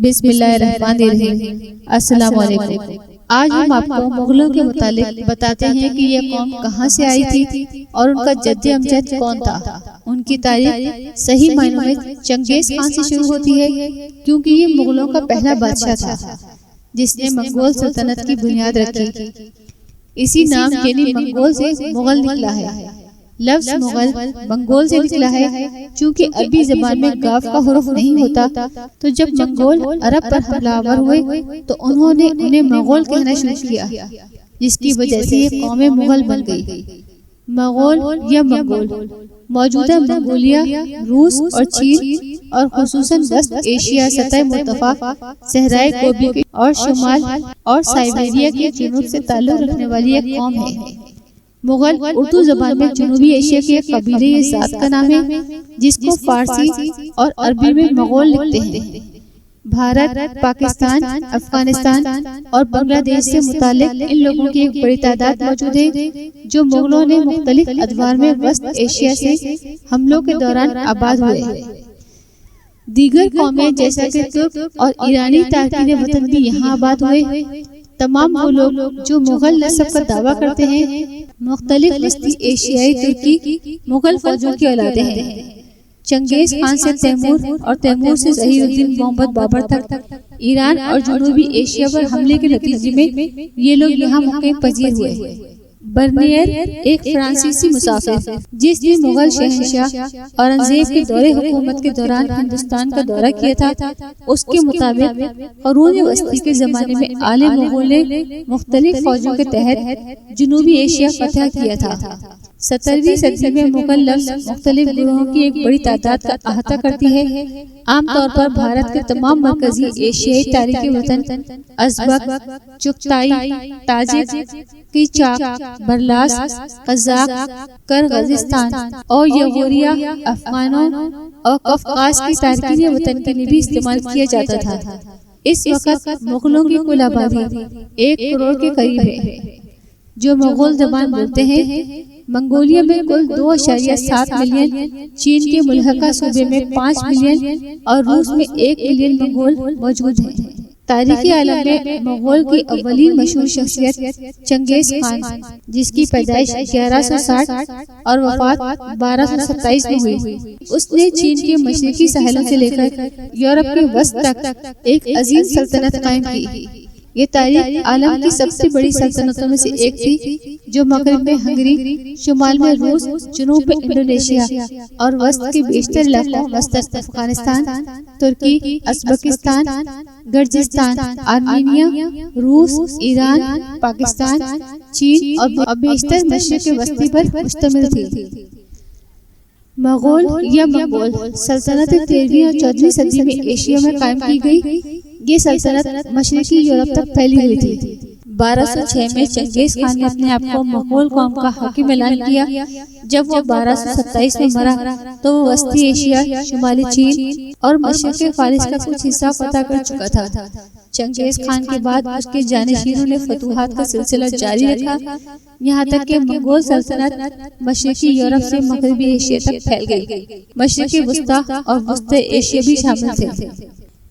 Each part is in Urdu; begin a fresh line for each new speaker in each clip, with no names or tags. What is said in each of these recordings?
بسم اللہ الرحمن الرحیم۔ السلام علیکم۔ آج ہم آپ کو مغلوں کے متعلق بتاتے ہیں کہ یہ قوم کہاں سے آئی تھی اور ان کا جد امجد کون تھا۔ ان کی تاریخ صحیح معنوں میں چنگیز خان سے شروع ہوتی ہے، کیونکہ یہ مغلوں کا پہلا بادشاہ تھا جس نے منگول سلطنت کی بنیاد رکھی۔ اسی نام یعنی منگول سے مغل نکلا ہے۔ لفظ مغل منگول سے نکلا ہے، چونکہ عربی زبان میں گاف کا حرف نہیں ہوتا، تو جب منگول عرب پر حملہ آور ہوئے تو انہوں نے انہیں مغول کہنا شروع کیا، جس کی وجہ سے یہ قوم مغل بن گئی۔ مغول یا منگول موجودہ منگولیا، روس اور چین اور خصوصاً وسط ایشیا، سطح مرتفع، صحرائے گوبی اور شمال اور سائبیریا کے جنوب سے تعلق رکھنے والی ایک قوم ہے۔ مغل اردو زبان میں جنوبی ایشیا کے ایک قبیلے یا ذات کا نام ہے، جس کو فارسی اور عربی میں مغول لکھتے ہیں۔ بھارت، پاکستان، افغانستان اور بنگلہ دیش سے متعلق ان لوگوں کی ایک بڑی تعداد موجود ہے جو مغلوں نے مختلف ادوار میں وسط ایشیا سے حملوں کے دوران آباد ہوئے۔ دیگر قومیں جیسا کہ ترک اور ایرانی تارکین وطن بھی یہاں آباد ہوئے۔ تمام وہ لوگ جو مغل نسب کا دعویٰ کرتے ہیں مختلف وسطی ایشیائی ترکی مغل فوجوں کی اولادیں ہیں۔ چنگیز خان سے تیمور اور تیمور سے ظہیر الدین محمد بابر تک ایران اور جنوبی ایشیا پر حملے کے نتیجے میں یہ لوگ یہاں مقیم پذیر ہوئے۔ برنیئر ایک فرانسیسی مسافر جس نے مغل شہنشاہ اورنگزیب کے دور حکومت کے دوران ہندوستان کا دورہ کیا تھا، اس کے مطابق قرون وسطی کے زمانے میں آل مغول نے مختلف فوجوں کے تحت جنوبی ایشیا فتح کیا تھا۔ 17ویں صدی میں مغل لفظ مختلف گروہوں کی ایک بڑی تعداد کا احاطہ کرتی ہے۔ عام طور پر بھارت کے تمام مرکزی ایشیائی تارکین وطن ازبک، چغتائی، تاجک، قیچاق، برلاس، قزاق، کرغزستان اور یغوریا، افغانوں اور قفقاز کی تارکین وطن کے لیے بھی استعمال کیا جاتا تھا۔ اس وقت مغلوں کی کل آبادی 1 کروڑ کے قریب ہے جو مغول زبان بولتے ہیں۔ منگولیا میں کل 2.7 ملین، چین کے ملحقہ صوبے میں 5 ملین اور روس میں 1 ملین منگول موجود ہیں۔ تاریخی عالم میں مغول کی اولین مشہور شخصیت چنگیز خان، جس کی پیدائش 1160 اور وفات 1227 میں ہوئی، اس نے چین کے مشرقی ساحلوں سے لے کر یورپ کے وسط تک ایک عظیم سلطنت قائم کی۔ یہ تاریخ عالم کی سب سے بڑی سلطنتوں میں سے ایک تھی، جو مغرب میں ہنگری، شمال میں روس، جنوب میں انڈونیشیا اور وسط کے بیشتر علاقوں مثلاً افغانستان، ترکی، ازبکستان، گرجستان، آرمینیا، روس، ایران، پاکستان، چین اور بیشتر مشرق وسطی پر مشتمل تھی۔ مغول یا منگول سلطنت 13ویں اور 14ویں صدی میں ایشیا میں قائم کی گئی۔ یہ سلطنت مشرقی یورپ تک پھیلی ہوئی تھی۔ 1206 میں چنگیز خان نے اپنے آپ کو مغول قوم کا حاکم اعلان کیا۔ جب وہ 1227 میں مرا تو وہ وسطی ایشیا، شمالی چین اور مشرق فارس کا کچھ حصہ فتح کر چکا تھا۔ چنگیز خان کے بعد اس کے جانشینوں نے فتوحات کا سلسلہ جاری رکھا، یہاں تک کہ منگول سلطنت مشرقی یورپ سے مغربی ایشیا تک پھیل گئی۔ مشرقی وسطی اور وسطی ایشیا بھی شامل تھے۔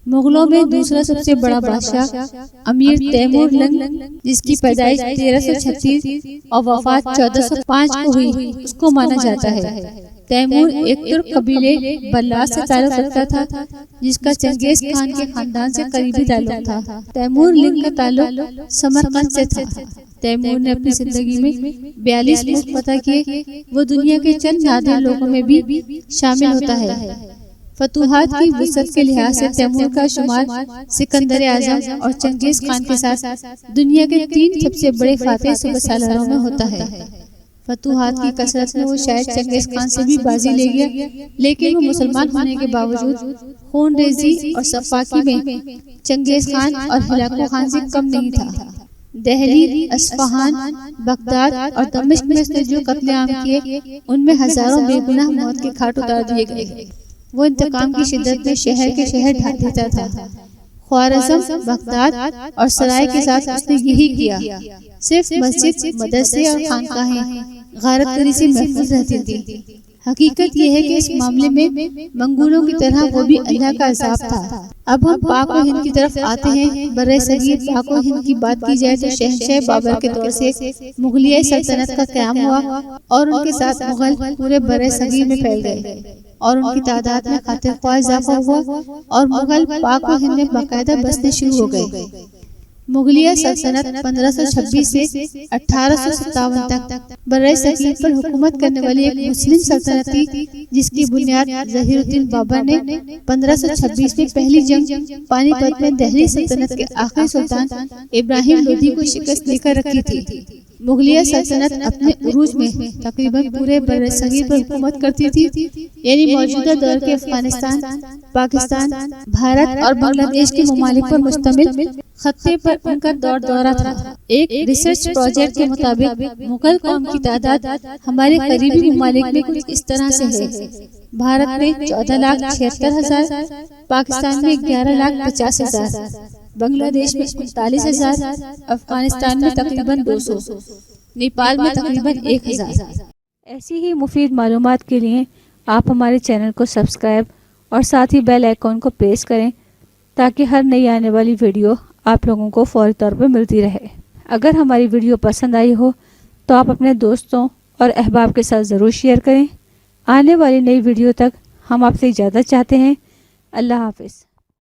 مغلوں میں دوسرا سب سے بڑا بادشاہ امیر تیمور لنگ، جس کی پیدائش 1336 اور وفات 1405 کو ہوئی، اس کو مانا جاتا ہے۔ تیمور ایک ترک قبیلے برلاس سے تعلق رکھتا تھا، جس کا چنگیز خان کے خاندان سے قریبی تعلق تھا۔ تیمور لنگ کا تعلق سمرقند سے تھا۔ تیمور نے اپنی زندگی میں 42 ملک فتح کیے، وہ دنیا کے چند نادر لوگوں میں بھی شامل ہوتا ہے۔ فتوحات کی وسعت کے لحاظ سے تیمور کا شمار سکندر اعظم اور چنگیز خان کے ساتھ دنیا کے 3 سب سے بڑے فاتح صوبہ سالاروں میں ہوتا ہے۔ فتوحات کی کثرت میں وہ شاید چنگیز خان سے بھی بازی لے گیا، لیکن وہ مسلمان ہونے کے باوجود خون ریزی اور سفاکی میں چنگیز خان اور ہلاکو خان سے کم نہیں تھا۔ دہلی، اصفہان، بغداد اور دمشق میں اس نے جو قتل عام کیے، ان میں ہزاروں بے گناہ موت کے گھاٹ اتار دیے گئے۔ وہ انتقام کی شدت میں شہر کے شہر ڈھا دیتا تھا۔ خوارزم، بغداد اور سرائے کے ساتھ اس نے یہی کیا۔ صرف مسجد، مدرسے اور خانقاہیں غارت گری سے محفوظ رہتی تھی۔ حقیقت یہ ہے کہ اس معاملے میں منگولوں کی طرح وہ بھی اللہ کا عذاب تھا۔ اب ہم پاک و ہند کی طرف آتے ہیں۔ برِ صغیر پاک و ہند کی بات کی جائے تو شہنشاہ بابر کے دور سے مغلیہ سلطنت کا قیام ہوا اور ان کے ساتھ مغل پورے برِ صغیر میں پھیل گئے اور ان کی تعداد میں خاطر خواہ اضافہ ہوا اور مغل پاک و ہند میں باقاعدہ بسنے شروع ہو گئے۔ مغلیہ سلطنت 1526 سے 1857 تک برِ صغیر پر حکومت کرنے والی ایک مسلم سلطنت تھی، جس کی بنیاد ظہیر الدین بابر نے 1526 میں پہلی جنگ پانی پت میں دہلی سلطنت کے آخری سلطان ابراہیم لودھی کو شکست دے کر رکھی تھی۔ مغلیہ سلطنت اپنے عروج میں تقریباً پورے برِ صغیر پر حکومت کرتی تھی، یعنی موجودہ دور کے افغانستان، پاکستان، بھارت اور بنگلہ دیش کے ممالک پر مشتمل خطے پر ان کا دورہ تھا۔ ایک ریسرچ پروجیکٹ کے مطابق مغل قوم کی تعداد ہمارے قریبی ممالک میں کچھ اس طرح سے ہے: بھارت میں 14,76,000، پاکستان میں 11,50,000، بنگلہ دیش میں 39,000، افغانستان میں تقریباً 200، نیپال میں تقریباً 1,000۔ ایسی ہی مفید معلومات کے لیے آپ ہمارے چینل کو سبسکرائب اور ساتھ ہی بیل آئیکن کو پریس کریں تاکہ ہر نئی آنے والی ویڈیو آپ لوگوں کو فوری طور پر ملتی رہے۔ اگر ہماری ویڈیو پسند آئی ہو تو آپ اپنے دوستوں اور احباب کے ساتھ ضرور شیئر کریں۔ آنے والی نئی ویڈیو تک ہم آپ سے اجازت چاہتے ہیں۔ اللہ حافظ۔